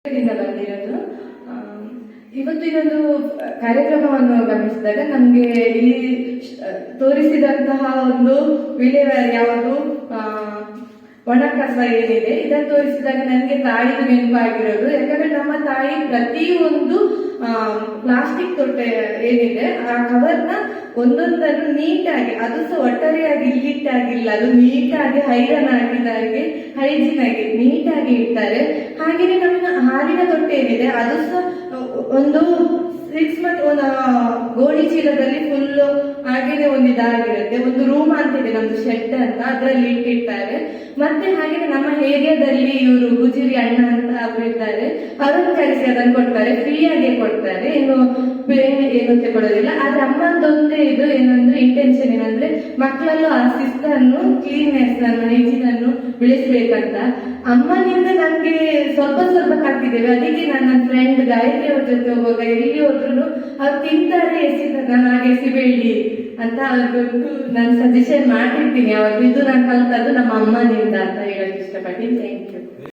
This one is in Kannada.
ಬಂದಿರೋದು. ಇವತ್ತು ಇದೊಂದು ಕಾರ್ಯಕ್ರಮವನ್ನು ಗಮನಿಸಿದಾಗ ನಮ್ಗೆ ಇಲ್ಲಿ ತೋರಿಸಿದಂತಹ ಒಂದು ವಿಲೇವಾರಿ ಯಾವುದು ಒಣ ಕಸ ಏನಿದೆ ಇದನ್ನು ತೋರಿಸಿದಾಗ ನನಗೆ ತಾಯಿದು ನೆನಪಾಗಿರೋದು. ಯಾಕಂದ್ರೆ ನಮ್ಮ ತಾಯಿ ಪ್ರತಿಯೊಂದು ಪ್ಲಾಸ್ಟಿಕ್ ತೊಟ್ಟೆ ಏನಿದೆ ಆ ಕವರ್ನ ಒಂದೊಂದನ್ನು ನೀಟಾಗಿ, ಅದು ಸಹ ಒಟ್ಟಾರೆಯಾಗಿ ಇಲ್ಲಿಟ್ಟಾಗಿಲ್ಲ, ಅದು ನೀಟಾಗಿ ಐರನ್ ಹಾಕಿದಾಗೆ ಹೈಜಿನ್ ಆಗಿ ನೀಟಾಗಿ ಇಡ್ತಾರೆ. ಹಾಗೆಯೇ ನಮ್ಮ ಹಾಲಿನ ತೊಟ್ಟೆ ಏನಿದೆ ಅದು ಸಹ ಒಂದು 6 month ಒಂದು ಗೋಣಿ ಚೀಲದಲ್ಲಿ ಫುಲ್ ಹಾಗೇನೆ ಒಂದು ಇದಾಗಿರುತ್ತೆ. ಒಂದು ರೂಮ್ ಅಂತಿದೆ ನಮ್ದು ಶೆಡ್ ಅಂತ, ಅದರಲ್ಲಿ ಇಟ್ಟಿರ್ತಾರೆ. ಮತ್ತೆ ಹಾಗೆ ನಮ್ಮ ಏರಿಯಾದಲ್ಲಿ ಇವರು ಗುಜಿರಿ ಅಣ್ಣ ಅಂತ ಅವರು ಇರ್ತಾರೆ, ಅವರನ್ನು ಕರೆಸಿ ಅದನ್ನು ಕೊಡ್ತಾರೆ, ಫ್ರೀಯಾಗಿ ಕೊಡ್ತಾರೆ, ಏನು ಏನು ತಗೊಳ್ಳೋದಿಲ್ಲ. ಆದ್ರೆ ಅಮ್ಮಂದೊಂದೇ ಇದು ಏನಂದ್ರೆ ಇಂಟೆನ್ಷನ್ ಏನಂದ್ರೆ ಮಕ್ಕಳಲ್ಲೂ ಆ ಶಿಸ್ತನ್ನು, ಕ್ಲೀನ್ನೆಸ್ ಅನ್ನು, ಹೈಜೀನ್ ಅನ್ನು ಬೆಳೆಸ್ಬೇಕಂತ. ಅಮ್ಮನಿಂದ ನಮ್ಗೆ ಸ್ವಲ್ಪ ಸ್ವಲ್ಪ ಕಲ್ತಿದ್ದೇವೆ. ಅದಕ್ಕೆ ನನ್ನ ಫ್ರೆಂಡ್ ಗಾಯತ್ರಿ ಅವ್ರ ಜೊತೆ ಹೋಗುವಾಗ ಎಲ್ಲಿ ಹೋದ್ರು ಅವ್ರು ತಿಂತಾರೆ, ಎಸಿತಾರೆ, ನಾನು ಎಸಿಬೇಡಿ ಅಂತ ಅವ್ರಿಗೊಂದು ನಾನು ಸಜೆಷನ್ ಮಾಡಿರ್ತೀನಿ. ಅವತ್ತು ಇದು ನಾನು ಕಲ್ತದ್ದು ನಮ್ಮ ಅಮ್ಮನಿಂದ ಅಂತ ಹೇಳಕ್ ಇಷ್ಟಪಡ್ತೀನಿ. Thank you.